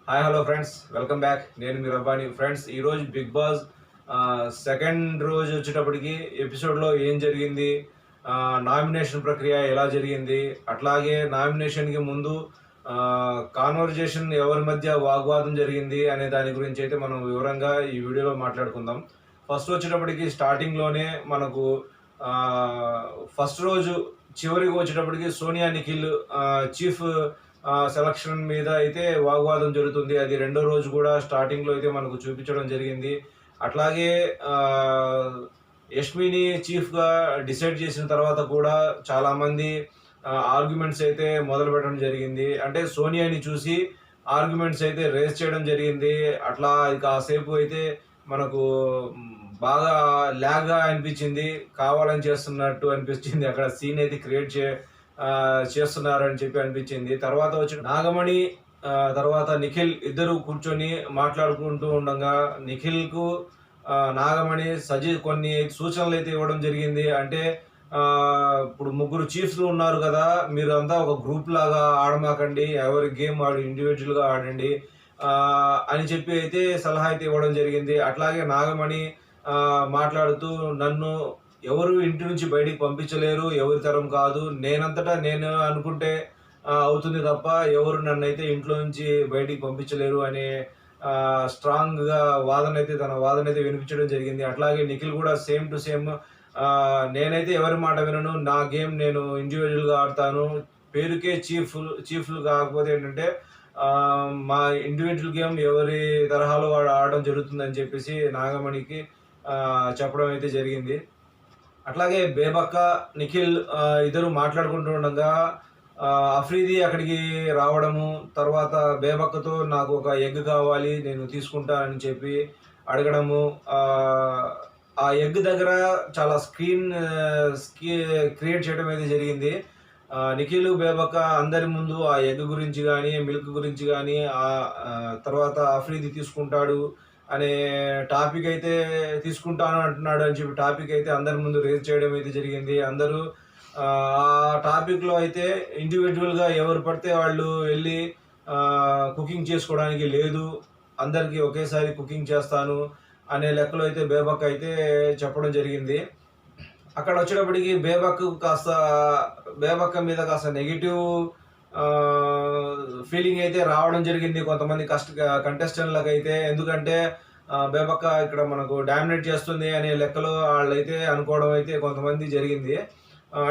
Hi hello friends, welcome back. నేను మీ Rabbani. Friends, ఈరోజు big boss second రోజు వచ్చేటప్పటికి ఎపిసోడ్లో ఏం జరిగింది, నామినేషన్ ప్రక్రియ ఎలా జరిగింది, అట్లాగే నామినేషన్కి ముందు కాన్వర్జేషన్ ఎవరి మధ్య వాగ్వాదం జరిగింది అనే దాని గురించి అయితే మనం వివరంగా ఈ వీడియోలో మాట్లాడుకుందాం. ఫస్ట్ వచ్చేటప్పటికి స్టార్టింగ్లోనే మనకు ఫస్ట్ రోజు చివరికి వచ్చేటప్పటికి సోనియా నిఖిల్ చీఫ్ సెలక్షన్ మీద అయితే వాగ్వాదం జరుగుతుంది. అది రెండో రోజు కూడా స్టార్టింగ్లో అయితే మనకు చూపించడం జరిగింది. అట్లాగే యష్మిని చీఫ్గా డిసైడ్ చేసిన తర్వాత కూడా చాలామంది ఆర్గ్యుమెంట్స్ అయితే మొదలు పెట్టడం జరిగింది. అంటే సోనియాని చూసి ఆర్గ్యుమెంట్స్ అయితే రేస్ చేయడం జరిగింది. అట్లా కాసేపు అయితే మనకు బాగా ల్యాగ్గా అనిపించింది, కావాలని చేస్తున్నట్టు అనిపించింది. అక్కడ సీన్ అయితే క్రియేట్ చేస్తున్నారని చెప్పి అనిపించింది. తర్వాత వచ్చి నాగమణి తర్వాత నిఖిల్ ఇద్దరు కూర్చొని మాట్లాడుకుంటూ ఉండగా నిఖిల్కు నాగమణి కొన్ని సూచనలు అయితే ఇవ్వడం జరిగింది. అంటే ఇప్పుడు ముగ్గురు చీఫ్స్ ఉన్నారు కదా, మీరు అంతా ఒక గ్రూప్ లాగా ఆడమాకండి, ఎవరి గేమ్ ఆడి ఇండివిజువల్గా ఆడండి అని చెప్పి అయితే సలహా అయితే ఇవ్వడం జరిగింది. అట్లాగే నాగమణి మాట్లాడుతూ నన్ను ఎవరు ఇంటి నుంచి బయటికి పంపించలేరు, ఎవరి తరం కాదు, నేనంతటా నేను అనుకుంటే అవుతుంది తప్ప ఎవరు నన్ను అయితే ఇంట్లో నుంచి బయటికి పంపించలేరు అనే స్ట్రాంగ్గా తన వాదన అయితే వినిపించడం జరిగింది. అట్లాగే నిఖిల్ కూడా సేమ్ టు సేమ్ నేనైతే ఎవరి మాట వినను, నా గేమ్ నేను ఇండివిజువల్గా ఆడతాను, పేరుకే చీఫ్లు కాకపోతే ఏంటంటే మా ఇండివిజువల్ గేమ్ ఎవరి తరహాలో వాడు ఆడడం జరుగుతుందని చెప్పేసి నాగమణికి చెప్పడం అయితే జరిగింది. అట్లాగే బేబక్క నిఖిల్ ఇద్దరు మాట్లాడుకుంటూ ఉండగా అఫ్రీది అక్కడికి రావడము, తర్వాత బేబక్కతో నాకు ఒక ఎగ్ కావాలి నేను తీసుకుంటానని చెప్పి అడగడము, ఆ ఎగ్ దగ్గర చాలా క్రియేట్ చేయడం అయితే జరిగింది. నిఖిల్ బేబక్క అందరి ముందు ఆ ఎగ్ గురించి కానీ మిల్క్ గురించి కానీ తర్వాత అఫ్రీది తీసుకుంటాడు అనే టాపిక్ అయితే తీసుకుంటాను అంటున్నాడు అని చెప్పి టాపిక్ అయితే అందరి ముందు రేజ్ చేయడం అయితే జరిగింది. అందరూ ఆ టాపిక్లో అయితే ఇండివిజువల్గా ఎవరు పడితే వాళ్ళు వెళ్ళి కుకింగ్ చేసుకోవడానికి లేదు, అందరికీ ఒకేసారి కుకింగ్ చేస్తాను అనే లెక్కలో అయితే బేబక్ అయితే చెప్పడం జరిగింది. అక్కడ వచ్చేటప్పటికి బేబక్క మీద కాస్త నెగిటివ్ ఫీలింగ్ అయితే రావడం జరిగింది కొంతమంది కంటెస్టెంట్లకు అయితే. ఎందుకంటే బేబక్క ఇక్కడ మనకు డామినేట్ చేస్తుంది అనే లెక్కలో వాళ్ళైతే అనుకోవడం అయితే కొంతమంది జరిగింది.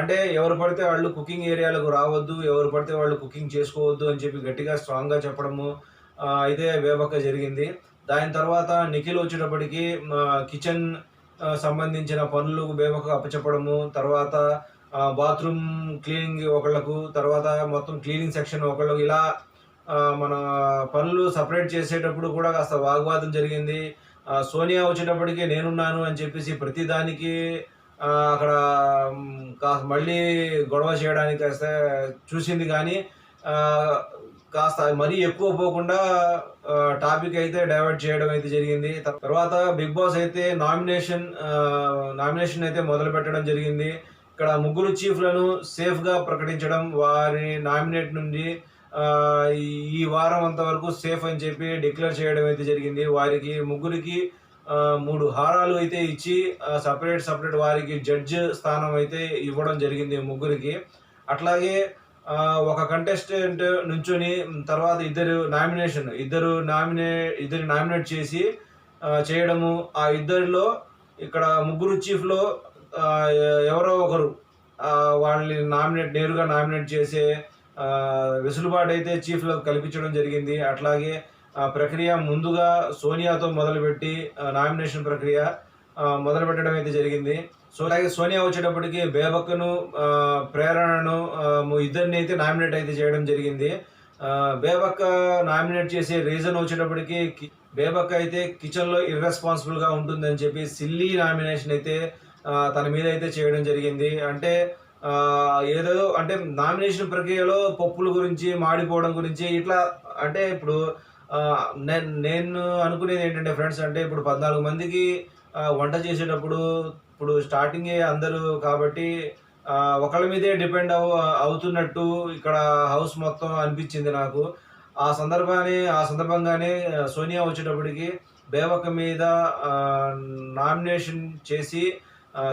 అంటే ఎవరు పడితే వాళ్ళు కుకింగ్ ఏరియాలకు రావద్దు, ఎవరు పడితే వాళ్ళు కుకింగ్ చేసుకోవద్దు అని చెప్పి గట్టిగా స్ట్రాంగ్గా చెప్పడము అయితే బేబక్క జరిగింది. దాని తర్వాత నిఖిల్ వచ్చేటప్పటికి కిచెన్ సంబంధించిన పనులు బేబక్క అప్పచెప్పడము, తర్వాత బాత్రూమ్ క్లీనింగ్ ఒకళ్ళకు, తర్వాత మొత్తం క్లీనింగ్ సెక్షన్ ఒకళ్ళకు, ఇలా మన పనులు సపరేట్ చేసేటప్పుడు కూడా కాస్త వాగ్వాదం జరిగింది. సోనియా వచ్చేటప్పటికి నేనున్నాను అని చెప్పేసి ప్రతిదానికి అక్కడ కాస్త మళ్ళీ గొడవ చేయడానికి కాస్త చూసింది, కానీ కాస్త మరీ ఎక్కువ పోకుండా టాపిక్ అయితే డైవర్ట్ చేయడం అయితే జరిగింది. తర్వాత బిగ్ బాస్ అయితే నామినేషన్ అయితే మొదలు పెట్టడం జరిగింది. ఇక్కడ ముగ్గురు చీఫ్లను సేఫ్గా ప్రకటించడం, వారి నామినేట్ నుండి ఈ వారం అంతవరకు సేఫ్ అని చెప్పి డిక్లేర్ చేయడం అయితే జరిగింది. వారికి ముగ్గురికి 3 హారాలు అయితే ఇచ్చి సపరేట్ వారికి జడ్జ్ స్థానం అయితే ఇవ్వడం జరిగింది ముగ్గురికి. అట్లాగే ఒక కంటెస్టెంట్ నుంచొని తర్వాత ఇద్దరు నామినేట్ చేసి చేయడము, ఆ ఇద్దరిలో ఇక్కడ ముగ్గురు చీఫ్లో ఎవరో ఒకరు వాళ్ళని నేరుగా నామినేట్ చేసే వెసులుబాటు అయితే చీఫ్లకు కల్పించడం జరిగింది. అట్లాగే ప్రక్రియ ముందుగా సోనియాతో మొదలుపెట్టి నామినేషన్ ప్రక్రియ మొదలుపెట్టడం అయితే జరిగింది. అలాగే సోనియా వచ్చేటప్పటికి బేబక్కను ప్రేరణను ఇద్దరిని అయితే నామినేట్ అయితే చేయడం జరిగింది. బేబక్క నామినేట్ చేసే రీజన్ వచ్చేటప్పటికి బేబక్క అయితే కిచెన్లో ఇర్రెస్పాన్సిబుల్గా ఉంటుందని చెప్పి సిల్లీ నామినేషన్ అయితే తన మీద అయితే చేయడం జరిగింది. అంటే ఏదో అంటే నామినేషన్ ప్రక్రియలో పప్పుల గురించి మాడిపోవడం గురించి ఇట్లా, అంటే ఇప్పుడు నేను అనుకునేది ఏంటంటే ఫ్రెండ్స్, అంటే ఇప్పుడు 14 మందికి వంట చేసేటప్పుడు ఇప్పుడు స్టార్టింగే అందరూ కాబట్టి ఒకళ్ళ మీదే డిపెండ్ అవుతున్నట్టు ఇక్కడ హౌస్ మొత్తం అనిపించింది నాకు. ఆ సందర్భంగానే సోనియా వచ్చేటప్పటికి బేబక్క మీద నామినేషన్ చేసి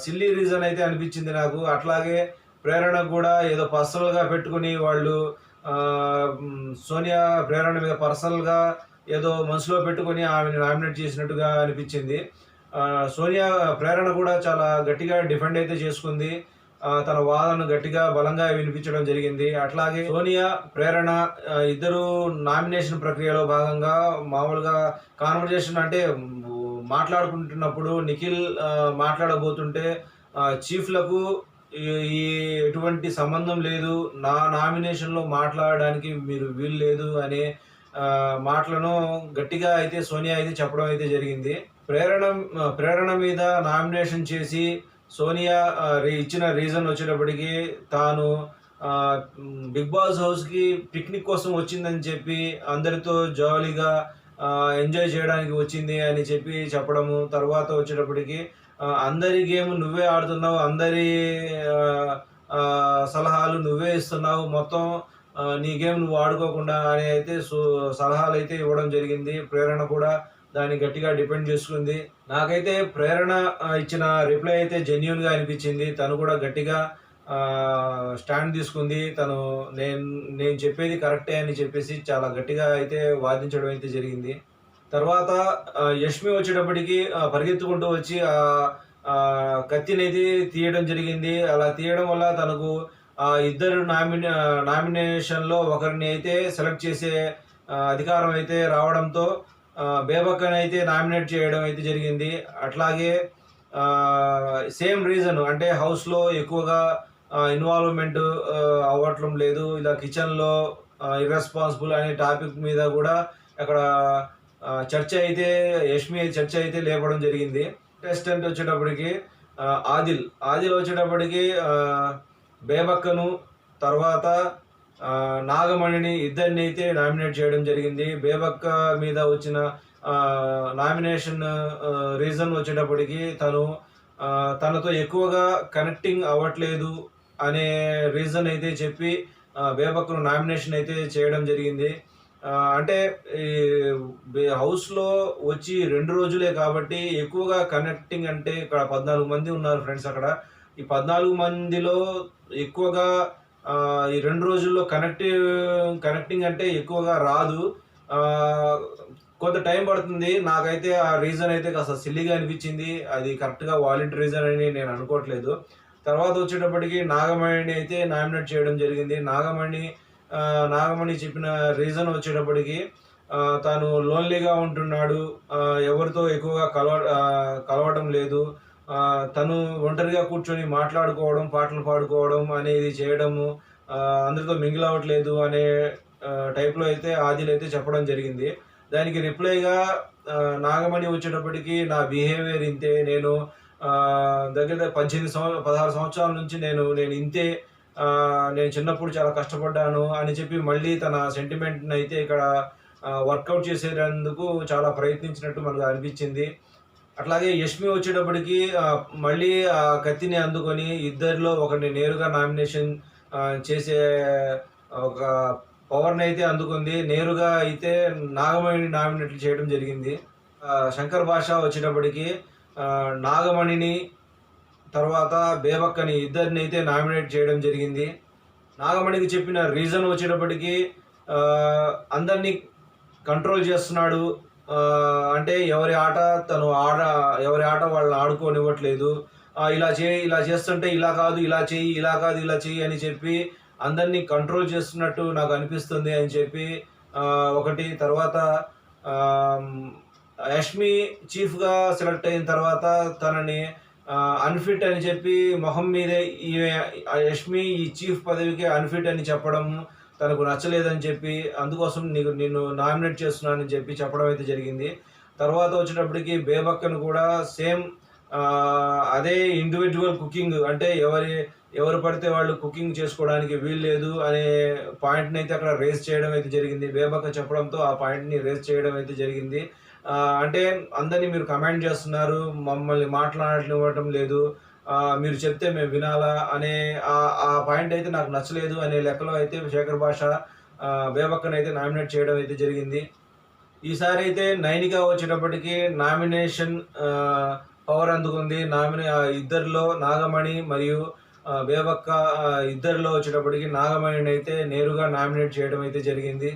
సిల్లీ రీజన్ అయితే అనిపించింది నాకు. అట్లాగే ప్రేరణకు కూడా ఏదో పర్సనల్గా పెట్టుకుని వాళ్ళు సోనియా ప్రేరణ మీద పర్సనల్గా ఏదో మనసులో పెట్టుకొని ఆమెను నామినేట్ చేసినట్టుగా అనిపించింది. సోనియా ప్రేరణ కూడా చాలా గట్టిగా డిఫెండ్ అయితే చేసుకుంది. తన వాదనను గట్టిగా బలంగా వినిపించడం జరిగింది. అట్లాగే సోనియా ప్రేరణ ఇద్దరు నామినేషన్ ప్రక్రియలో భాగంగా మామూలుగా కాన్వర్జేషన్ అంటే మాట్లాడుకుంటున్నప్పుడు నిఖిల్ మాట్లాడబోతుంటే చీఫ్లకు ఈ ఎటువంటి సంబంధం లేదు, నా నామినేషన్లో మాట్లాడడానికి మీరు వీలు లేదు అనే మాటలను గట్టిగా అయితే సోనియా అయితే చెప్పడం అయితే జరిగింది. ప్రేరణ మీద నామినేషన్ చేసి సోనియా ఇచ్చిన రీజన్ వచ్చేటప్పటికి తాను బిగ్ బాస్ హౌస్కి పిక్నిక్ కోసం వచ్చిందని చెప్పి అందరితో జాలీగా ఎంజాయ్ చేయడానికి వచ్చింది అని చెప్పి చెప్పడము. తర్వాత వచ్చేటప్పటికి అందరి గేమ్ నువ్వే ఆడుతున్నావు, అందరి సలహాలు నువ్వే ఇస్తున్నావు, మొత్తం నీ గేమ్ నువ్వు ఆడుకోకుండా అని అయితే సలహాలు అయితే ఇవ్వడం జరిగింది. ప్రేరణ కూడా దాన్ని గట్టిగా డిపెండ్ చేసుకుంది. నాకైతే ప్రేరణ ఇచ్చిన రిప్లై అయితే జెన్యూన్గా అనిపించింది. తను కూడా గట్టిగా స్టాండ్ తీసుకుంది. నేను చెప్పేది కరెక్టే అని చెప్పేసి చాలా గట్టిగా అయితే వాదించడం అయితే జరిగింది. తర్వాత యష్మి వచ్చేటప్పటికి పరిగెత్తుకుంటూ వచ్చి కత్తిని అయితే తీయడం జరిగింది. అలా తీయడం వల్ల తనకు ఇద్దరు నామినేషన్లో ఒకరిని అయితే సెలెక్ట్ చేసే అధికారం అయితే రావడంతో బేబక్కని అయితే నామినేట్ చేయడం అయితే జరిగింది. అట్లాగే సేమ్ రీజన్ అంటే హౌస్లో ఎక్కువగా ఇన్వాల్వ్మెంట్ అవ్వటం లేదు, ఇలా కిచెన్లో ఇర్రెస్పాన్సిబుల్ అనే టాపిక్ మీద కూడా అక్కడ యష్మి చర్చ అయితే లేపడం జరిగింది. కంటెస్టెంట్ వచ్చేటప్పటికి ఆదిల్ వచ్చేటప్పటికి బేబక్కను తర్వాత నాగమణిని ఇద్దరిని అయితే నామినేట్ చేయడం జరిగింది. బేబక్క మీద వచ్చిన నామినేషన్ రీజన్ వచ్చేటప్పటికి తనతో ఎక్కువగా కనెక్టింగ్ అవ్వట్లేదు అనే రీజన్ అయితే చెప్పి బేబక్కను నామినేషన్ అయితే చేయడం జరిగింది. అంటే ఈ హౌస్లో వచ్చి 2 రోజులే కాబట్టి ఎక్కువగా కనెక్టింగ్ అంటే ఇక్కడ 14 మంది ఉన్నారు ఫ్రెండ్స్. అక్కడ ఈ 14 మందిలో ఎక్కువగా ఈ 2 రోజుల్లో కనెక్టింగ్ అంటే ఎక్కువగా రాదు, కొంత టైం పడుతుంది. నాకైతే ఆ రీజన్ అయితే కాస్త సిల్లీగా అనిపించింది. అది కరెక్ట్గా వాలిడ్ రీజన్ అని నేను అనుకోవట్లేదు. తర్వాత వచ్చేటప్పటికి నాగమణిని అయితే నామినేట్ చేయడం జరిగింది. నాగమణి చెప్పిన రీజన్ వచ్చేటప్పటికి తాను లోన్లీగా ఉంటున్నాడు, ఎవరితో ఎక్కువగా కలవడం లేదు, తను ఒంటరిగా కూర్చొని మాట్లాడుకోవడం, పాటలు పాడుకోవడం అనేది చేయడము, అందరితో మింగిల్ అవ్వట్లేదు అనే టైప్లో అయితే ఆదిల్ అయితే చెప్పడం జరిగింది. దానికి రిప్లైగా నాగమణి వచ్చేటప్పటికి నా బిహేవియర్ ఇంతే, నేను దగ్గర 16 సంవత్సరాల నుంచి నేను ఇంతే, నేను చిన్నప్పుడు చాలా కష్టపడ్డాను అని చెప్పి మళ్ళీ తన సెంటిమెంట్ని అయితే ఇక్కడ వర్కౌట్ చేసేందుకు చాలా ప్రయత్నించినట్టు మనకు అనిపించింది. అట్లాగే యష్మి వచ్చేటప్పటికి మళ్ళీ ఆ కత్తిని అందుకొని ఇద్దరిలో ఒకరిని నేరుగా నామినేషన్ చేసే ఒక పవర్ని అయితే అందుకుంది. నేరుగా అయితే నాగమణిని నామినేట్ చేయడం జరిగింది. శంకర్ భాష వచ్చేటప్పటికి నాగమణిని తర్వాత బేబక్కని ఇద్దరిని అయితే నామినేట్ చేయడం జరిగింది. నాగమణికి చెప్పిన రీజన్ వచ్చేటప్పటికి అందరినీ కంట్రోల్ చేస్తున్నాడు, అంటే ఎవరి ఆట వాళ్ళని ఆడుకోనివ్వట్లేదు, ఇలా చేస్తుంటే ఇలా కాదు ఇలా చెయ్యి అని చెప్పి అందరినీ కంట్రోల్ చేస్తున్నట్టు నాకు అనిపిస్తుంది అని చెప్పి ఒకటి. తర్వాత యష్మి చీఫ్గా సెలెక్ట్ అయిన తర్వాత తనని అన్ఫిట్ అని చెప్పి మొహం మీదే యష్మి ఈ చీఫ్ పదవికి అన్ఫిట్ అని చెప్పడం తనకు నచ్చలేదని చెప్పి అందుకోసం నిన్ను నామినేట్ చేస్తున్నానని చెప్పి చెప్పడం అయితే జరిగింది. తర్వాత వచ్చేటప్పటికి బేబక్కను కూడా సేమ్ అదే ఇండివిజువల్ కుకింగ్, అంటే ఎవరు పడితే వాళ్ళు కుకింగ్ చేసుకోవడానికి వీలు లేదు అనే పాయింట్ని అయితే అక్కడ రేస్ చేయడం అయితే జరిగింది. బేబక్క చెప్పడంతో ఆ పాయింట్ని రేస్ చేయడం అయితే జరిగింది. అంటే అందరినీ మీరు కమెంట్ చేస్తున్నారు, మమ్మల్ని మాట్లాడనివ్వటం లేదు, మీరు చెప్తే మేము వినాలా అనే ఆ పాయింట్ అయితే నాకు నచ్చలేదు అనే లెక్కలో అయితే శేఖర్ భాష బేబక్కనైతే నామినేట్ చేయడం అయితే జరిగింది. ఈసారి అయితే నైనిక వచ్చేటప్పటికి నామినేషన్ పవర్ అందుకుంది. ఇద్దరిలో నాగమణి మరియు బేబక్క ఇద్దరిలో వచ్చేటప్పటికి నాగమణిని అయితే నేరుగా నామినేట్ చేయడం అయితే జరిగింది.